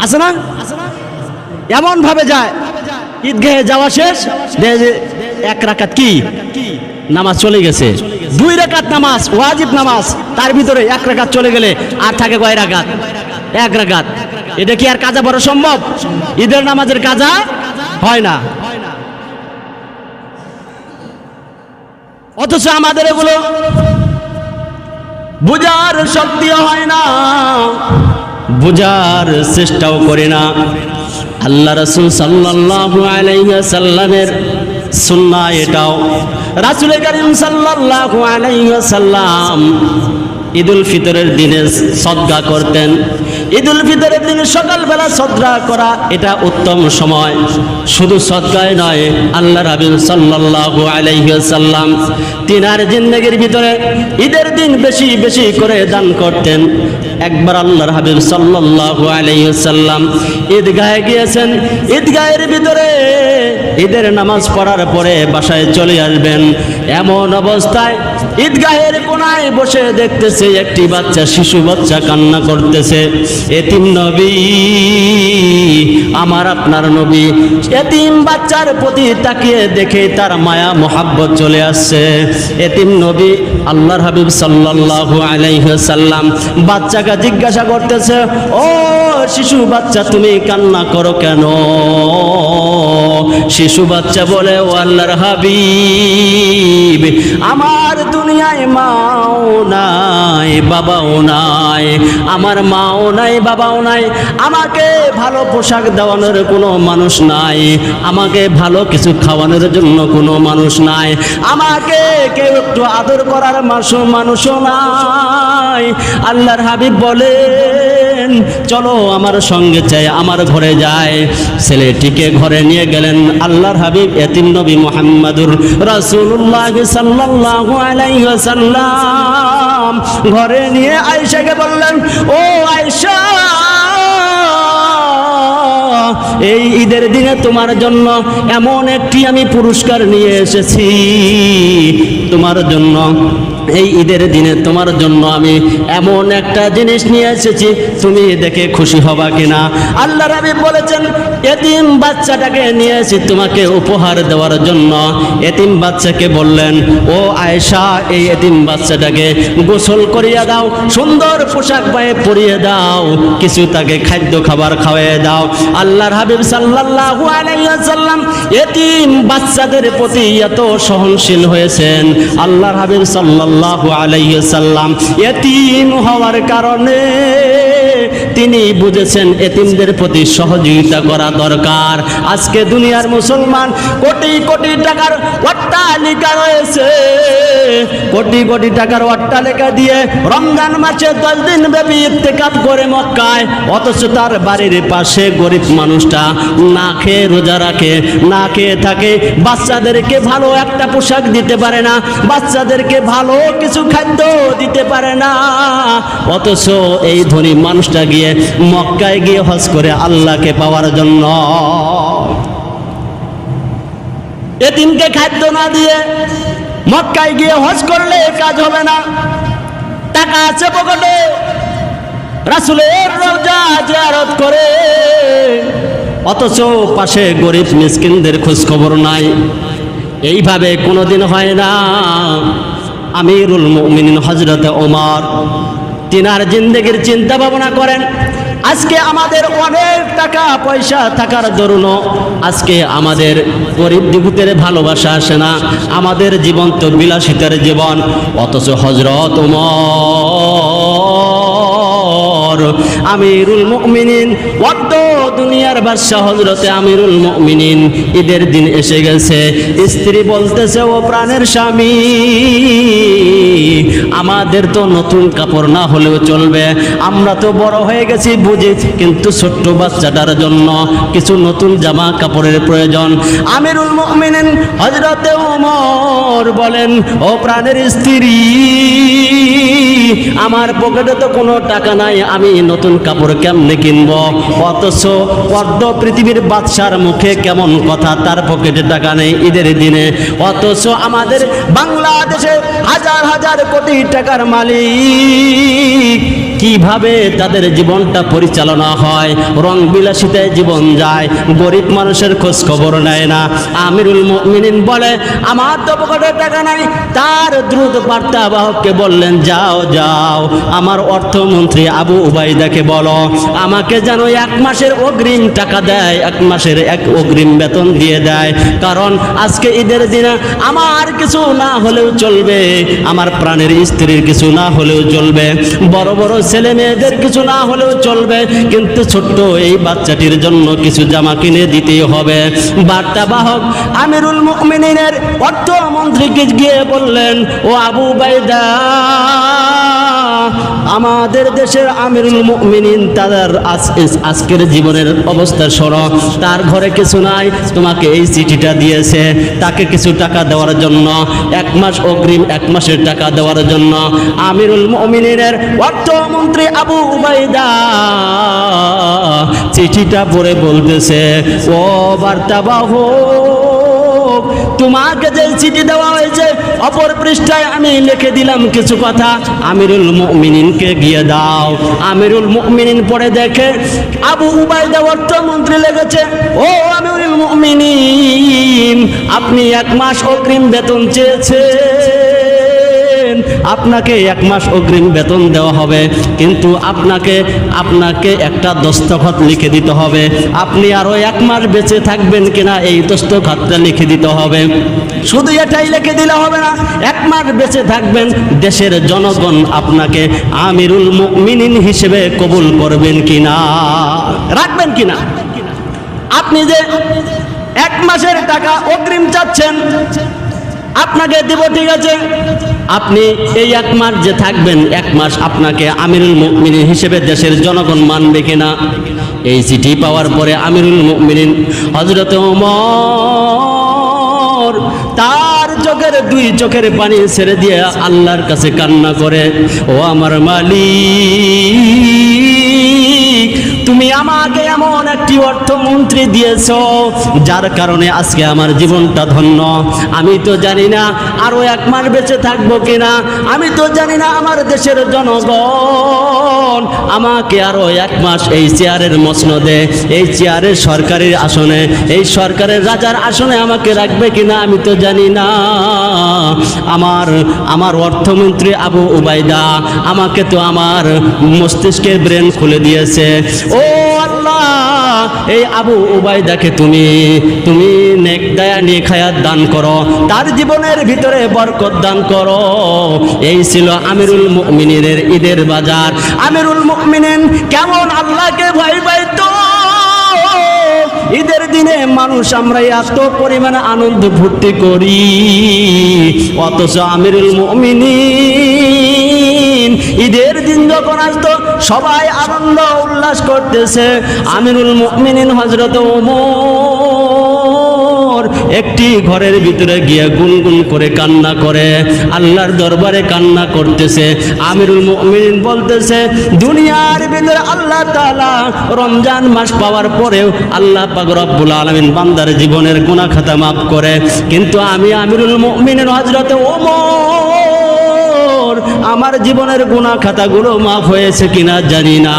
আছে না? এমন ভাবে যায় ঈদগাহে যাওয়া শেষ, এক রাকাত কি নামাজ চলে গেছে, 2 রাকাত নামাজ ওয়াজিব নামাজ, তার ভিতরে 1 রাকাত চলে গেলে আর থাকে কয় রাকাত? 1 রাকাত। এটা কি আর কাজা বড় সম্ভব? ঈদের নামাজের কাজা হয় না। অথচ আমাদের এগুলো বুঝার শক্তিও হয় না, বুঝার চেষ্টাও করে না। আল্লাহ রাসূল সাল্লাল্লাহু আলাইহি ওয়াসাল্লামের সুন্নাহ এটাও। রাসূল কারীম সাল্লাল্লাহু আলাইহি ওয়াসাল্লাম ঈদুল ফিতরের দিনে সদকা করতেন। ঈদুল ফিতরের দিনে সকালবেলা সদকা করা এটা উত্তম সময়। শুধু সদকায় নয়, আল্লাহ রাসূল সাল্লাল্লাহু আলাইহি ওয়াসাল্লাম তিনার জিন্দেগির ভিতরে ঈদের দিন বেশি বেশি করে দান করতেন। একবার আল্লাহর হাবিব সাল্লাল্লাহু আলাইহি ওয়াসাল্লাম ঈদগাহে গিয়েছেন, ঈদগাহের ভিতরে ঈদের নামাজ পড়ার পরে বাসায় চলে আসবেন। এমন অবস্থায় ঈদগাহের কোনায় বসে দেখতেছে একটি বাচ্চা, শিশু বাচ্চা কান্না করতেছে। এতিম নবী, আমার আপনার নবী এতিম বাচ্চার প্রতি তাকিয়ে দেখে তার মায়া মোহাব্বত চলে আসছে। এতিম নবী আল্লাহর হাবিব সাল্লাল্লাহু আলাইহি ওয়াসাল্লাম বাচ্চাকে জিজ্ঞাসা করতেছে, ও শিশু বাচ্চা তুমি কান্না করো কেন? শিশু বাচ্চা বলে, ও আল্লাহর হাবিব, আমার দুনিয়ায় মাও নাই বাবাও নাই, আমার মাও নাই বাবাও নাই, আমাকে ভালো পোশাক দেওয়ানোর কোনো মানুষ নাই, আমাকে ভালো কিছু খাওয়ানোর জন্য কোনো মানুষ নাই, আমাকে কেউ একটু আদর করার মানুষও নাই। আল্লাহর হাবিব বলেন, চলো আমার সঙ্গে চাই, আমার ঘরে যায়। ছেলেটিকে ঘরে নিয়ে গেলেন আল্লাহর হাবিব এতিম নবী মুহাম্মদুর রাসূলুল্লাহ সাল্লাল্লাহু আলাইহি ওয়াসাল্লাম। ঘরে নিয়ে আয়েশাকে বললেন, ও আয়েশা, এই ঈদের দিনে তোমার জন্য এমন একটি আমি পুরস্কার নিয়ে এসেছি, তোমার জন্য এই ঈদের দিনে তোমার জন্য আমি এমন একটা জিনিস নিয়ে এসেছি, তুমি দেখে খুশি হবা কিনা? আল্লাহর হাবিব বলেছেন, এতিম বাচ্চাটাকে নিয়ে এসেছি তোমাকে উপহার দেওয়ার জন্য। এতিম বাচ্চাকে বললেন, ও আয়েশা, এই এতিম বাচ্চাটাকে গোসল করিয়ে দাও, সুন্দর পোশাক গায়ে পরিয়ে দাও, কিছু তাকে খাদ্য খাবার খাওয়াইয়ে দাও। আল্লাহর হাবিব সাল্লাল্লাহু আলাইহি ওয়াসাল্লাম এতিম বাচ্চাদের প্রতি এত সহনশীল হয়েছেন। আল্লাহর হাবিব সাল্লাল্লাহু আলাইহি ওয়াসাল্লাম এতিম হওয়ার কারণে তিনি বুঝেছেন এতিমদের প্রতি সহযোগিতা করা দরকার। আজকে দুনিয়ার মুসলমান কোটি কোটি টাকার অট্টালিকা রয়েছে, কোটি কোটি টাকার অট্টালিকা দিয়ে রমজান মাসে 10 দিন ব্যাপী ইতিকাফ করে মক্কায়, অথচ তার বাড়ির পাশে গরিব মানুষটা না খেয়ে রোজা রাখে, না খেয়ে থাকে, বাচ্চাদেরকে ভালো একটা পোশাক দিতে পারে না, বাচ্চাদেরকে ভালো কিছু খাদ্য দিতে পারে না। অথচ এই ধনী মানুষটা গিয়ে মক্কায় গিয়ে হজ করে আল্লাহকে পাওয়ার জন্য। এতিমকে খাদ্য না দিয়ে মক্কায় গিয়ে হজ করলে কাজ হবে না। টাকা আছে পকেটে, রাসূলের রওজা জিয়ারত করে, অথচ পাশে গরিব মিসকিনদের খোঁজ খবর নাই। এইভাবে কোনোদিন হয় না। আমিরুল মুমিনিন হযরত ওমর তিনার জিন্দেগির চিন্তা ভাবনা করেন, আজকে আমাদের অনেক টাকা পয়সা থাকার দরুনও আজকে আমাদের গরিব দুঃখীদের ভালোবাসা আসে না, আমাদের জীবন তো বিলাসিতার জীবন। অথচ হযরত ওমর আমিরুল মুমিনিন, অর্ধ দুনিয়ার বাদশা হযরতে আমিরুল মুমিনিন, ঈদের দিন এসে গেছে, স্ত্রী বলতেছে ও প্রাণের স্বামী, আমাদের তো নতুন কাপড় না হলেও চলবে, আমরা তো বড় হয়ে গেছি বুঝি, কিন্তু ছোট্ট বাচ্চাটার জন্য কিছু নতুন জামা কাপড়ের প্রয়োজন। আমিরুল মুমিনিন হযরতে ওমর বলেন ও প্রাণের স্ত্রী, আমার পকেটে তো কোনো টাকা নাই, আমি নতুন কাপড় কেমনে কিনবো? অথচ পদ্ম পৃথিবীর বাদশার মুখে কেমন কথা, তার পকেটে টাকা নেই ঈদের দিনে। অথচ আমাদের বাংলাদেশে হাজার হাজার কোটি টাকার মালিক, কিভাবে তাদের জীবনটা পরিচালনা হয়, রং বিলাসিতায় জীবন যায়, গরিব মানুষের খোঁজ খবর নেয় না। আমিরুল মুমিনিন বলে আমার তো পকেটে টাকা নাই। তার দ্রুত বার্তাবাহককে বললেন যাও যাও, আমার অর্থমন্ত্রী আবু উবাইদাকে বলো আমাকে যেন 1 মাসের অগ্রিম টাকা দেয়, 1 মাসের অগ্রিম বেতন দিয়ে দেয়, কারণ আজকে ঈদের দিনে আমার কিছু না হলেও চলবে, আমার প্রাণের স্ত্রীর কিছু না হলেও চলবে, বড় বড় ছেলে মেয়েদের কিছু না হলেও চলবে, কিন্তু ছোট্ট এই বাচ্চাটির জন্য কিছু জামা কিনে দিতেই হবে। বার্তাবাহক আমিরুল মুমিনিনের অর্থমন্ত্রীকে গিয়ে বললেন ও আবু উবাইদা, আমাদের দেশের আমিরুল মুমিনিন তাদের আজকের জীবনের অবস্থা শোনো, তার ঘরে কিছু নাই, তোমাকে এই চিঠিটা দিয়েছে, তাকে কিছু টাকা দেওয়ার জন্য, 1 মাস অগ্রিম 1 মাসের টাকা দেওয়ার জন্য। আমিরুল মুমিনিনের অর্থমন্ত্রী আবু উবাইদা চিঠিটা পড়ে বলতেছে ও বার্তাবাহক, তোমাকে যে চিঠি দেওয়া হয়েছে অপর পৃষ্ঠায় আমি লিখে দিলাম কিছু কথা, আমিরুল মুমিনিনকে গিয়ে দাও। আমিরুল মুমিনিন পড়ে দেখে আবু উবাইদা অর্থমন্ত্রী লিখেছে ও আমিরুল মুমিনিন, আপনি 1 মাস অগ্রিম বেতন চেয়েছেন, আপনাকে 1 মাস অগ্রিম বেতন দেওয়া হবে, কিন্তু আপনাকে একটা দস্তখত লিখে দিতে হবে, আপনি আরো 1 মাস বেঁচে থাকবেন কিনা এই দস্তখতটা লিখে দিতে হবে। শুধু এটাই লিখে দিলে হবে না, 1 মাস বেঁচে থাকবেন, দেশের জনগণ আপনাকে আমিরুল মুমিনিন হিসেবে কবুল করবেন কিনা, রাখবেন কিনা। আপনি যে 1 মাসের টাকা অগ্রিম চাচ্ছেন, আপনাকে দেব, ঠিক আছে, আপনি এই 1 মাস যে থাকবেন, 1 মাস আপনাকে আমিরুল মুমিনিন হিসেবে দেশের জনগণ মানবে কিনা। এই চিঠি পাওয়ার পরে আমিরুল মুমিনিন হযরত ওমর তার চোখের 2 চোখের পানি ছেড়ে দিয়ে আল্লাহর কাছে কান্না করে ও আমার মালিক, তুমি আমাকে এমন একটি অর্থমন্ত্রী দিয়েছো যার কারণে আজকে আমার জীবনটা ধন্য। আমি তো জানি না আরো 1 মাস বেঁচে থাকবো কিনা, আমি তো জানি না আমার দেশের জনগণ আমাকে আরো 1 মাস এই চেয়ারের মসনদে, এই চেয়ারের সরকারের আসনে, এই সরকারের রাজার আসনে আমাকে রাখবে কিনা, আমি তো জানি না। আমার অর্থমন্ত্রী আবু উবাইদা আমাকে তো আমার মস্তিষ্কের ব্রেন খুলে দিয়েছে। ও আল্লাহ, এই আবু উবাইদাকে তুমি নেক দয়া নেক হায়াত দান করো, তার জীবনের ভিতরে বরকত দান করো। এই ছিল আমিরুল মুমিনিনের ঈদের বাজার। আমিরুল মুমিনিন কেমন আল্লাহকে ভয় পাইতো। ঈদের দিনে মানুষ আমরা এত পরিমাণে আনন্দ ফুর্তি করি, অথচ আমিরুল মুমিনিন ঈদের দিন যখন আসতো সবাই আনন্দ উল্লাস করতেছে। আমিরুল মুমিনিন হযরত ওমর একটি ঘরের ভিতরে গিয়ে গুনগুন করে কান্না করে আল্লাহর দরবারে কান্না করতেছে। আমিরুল মুমিনিন বলতেছে দুনিয়ার ভিতরে আল্লাহ তাআলা রমজান মাস পাওয়ার পরেও আল্লাহ পাক রব্বুল আলামিন বান্দার জীবনের গুনাহ খাতা মাফ করে, কিন্তু আমি আমিরুল মুমিনিন হযরত ওমর আমার জীবনের গুনাহ খাতাগুলো মাফ হয়েছে কিনা জানি না।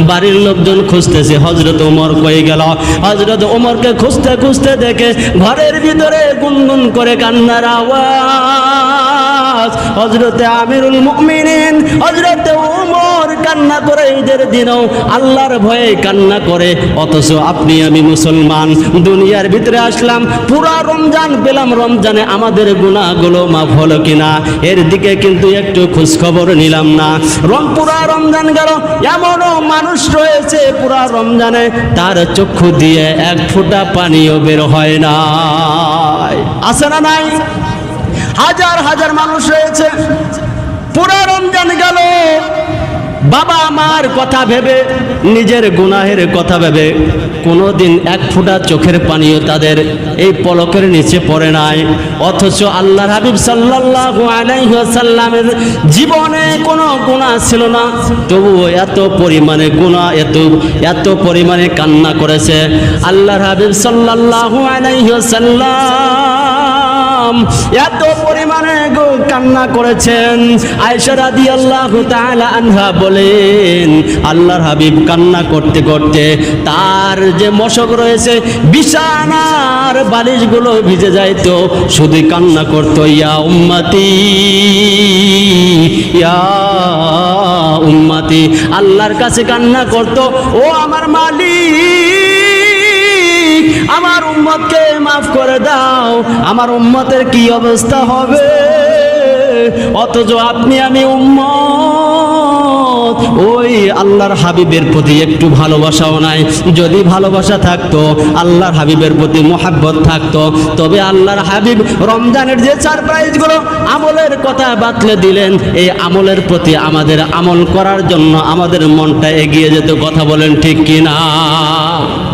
বাড়ির লোকজন খুঁজতেছে হযরত ওমর কই গেল। হযরত ওমরকে খুঁজতে খুঁজতে দেখে ঘরের ভিতরে গুনগুন করে কান্নার আওয়াজ। আব্বাস, হযরতে আমিরুল মুমিনিন, হযরতে ওমর কান্না করে ঈদের দিনেও আল্লাহর ভয়ে কান্না করে। অথচ আপনি আমি মুসলমান দুনিয়ার ভিতরে আসলাম, পুরা রমজান পেলাম, রমজানে আমাদের গুনাহগুলো মাফ হলো কিনা এর দিকে কিন্তু একটু খোঁজ খবর নিলাম না। পুরা রমজান গেল, এমনও মানুষ রয়েছে পুরা রমজানে তার চক্ষু দিয়ে এক ফোঁটা পানিও বের হয় না। আছে না নাই? হাজার হাজার মানুষ রয়েছে পুরা রমজান গেল, বাবা মার কথা ভেবে, নিজের গুনাহের কথা ভেবে কোনোদিন এক ফোঁটা চোখের পানিও তাদের এই পলকের নিচে পড়ে নাই। অথচ আল্লাহর হাবিব সাল্লাল্লাহু আলাইহি ওয়াসাল্লামের জীবনে কোনো গুনাহ ছিল না, তবুও এত পরিমাণে গুনাহ, এত পরিমাণে কান্না করেছে আল্লাহর হাবিব সাল্লাল্লাহু আলাইহি ওয়াসাল্লাম, এত পরিমাণে কান্না করেছেন। আয়েশা রাদিয়াল্লাহু তাআলা আনহা বলেন, আল্লাহর হাবিব কান্না করতে করতে তার যে মশক রয়েছে বিছানার বালিশগুলো ভিজে যাইতো, শুধু কান্না করতো, ইয়া উম্মতি, ইয়া উম্মতি, আল্লাহর কাছে কান্না করতো, ও আমার মালিক, আমার উম্মতকে মাফ করে দাও, আমার উম্মতের কি অবস্থা হবে। অথচ আপনি আমি উম্মত, ওই আল্লাহর হাবিবের প্রতি একটু ভালোবাসাও নাই। যদি ভালোবাসা থাকতো, আল্লাহর হাবিবের প্রতি মোহাব্বত থাকতো, তবে আল্লাহর হাবিব রমজানের যে সারপ্রাইজগুলো আমলের কথা বাতলে দিলেন, এই আমলের প্রতি আমাদের আমল করার জন্য আমাদের মনটা এগিয়ে যেত। কথা বলেন ঠিক কিনা?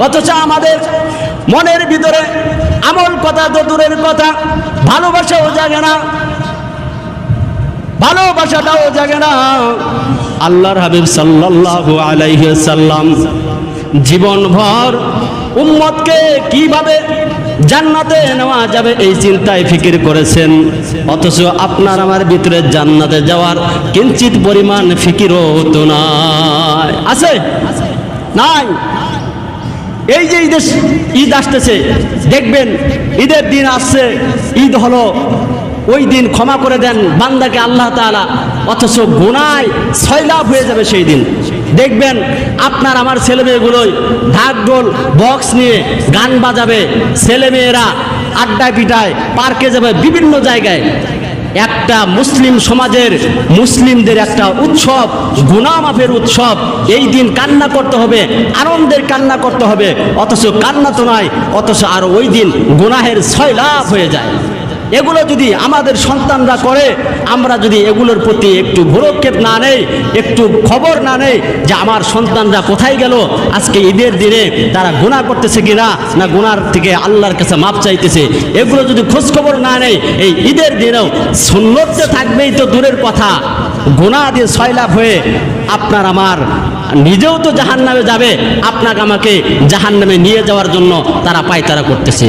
অথচ আমাদের মনের ভিতরে আমল কথা তো দূরের কথা, ভালোবাসাও জাগে না, ভালোবাসাটাও জাগে না। আল্লাহর হাবিব সাল্লাল্লাহু আলাইহি ওয়াসাল্লাম জীবনভর উম্মতকে কিভাবে জান্নাতে নেওয়া যাবে এই চিন্তায় ফিকির করেছেন, অথচ আপনার আমার ভিতরে জান্নাতে যাওয়ার কিঞ্চিত পরিমাণ ফিকিরও তো নাই। আছে? নাই। এই যে ঈদ আসতেছে, দেখবেন ঈদের দিন আসছে, ঈদ হলো, ওই দিন ক্ষমা করে দেন বান্দাকে আল্লাহ তাআলা, অথচ গুনায় সয়লাভ হয়ে যাবে সেই দিন। দেখবেন আপনার আমার ছেলেমেয়েগুলোই ঢাক ঢোল বক্স নিয়ে গান বাজাবে, ছেলেমেয়েরা আড্ডায় পিটায়, পার্কে যাবে, বিভিন্ন জায়গায়। একটা মুসলিম সমাজের মুসলিমদের একটা উৎসব, গুনাহ মাফের উৎসব, এই দিন কান্না করতে হবে, আনন্দের কান্না করতে হবে, অথচ কান্না তো নয়, অথচ আর ওই দিন গুনাহের সয়লাভ হয়ে যায়। এগুলো যদি আমাদের সন্তানরা করে, আমরা যদি এগুলোর প্রতি একটু ভ্রুক্ষেপ না নেই, একটু খবর না নেই যে আমার সন্তানরা কোথায় গেল, আজকে ঈদের দিনে তারা গুনাহ করতেছে কিনা, না গুনার থেকে আল্লাহর কাছে মাপ চাইতেছে, এগুলো যদি খোঁজ খবর না নেই, এই ঈদের দিনেও সুন্নতে থাকবেই তো দূরের কথা, গুনাহ দিয়ে সয়লাভ হয়ে আপনার আমার নিজেও তো জাহান্নামে যাবে, আপনাকে আমাকে জাহান্নামে নিয়ে যাওয়ার জন্য তারা পায়তারা করতেছে।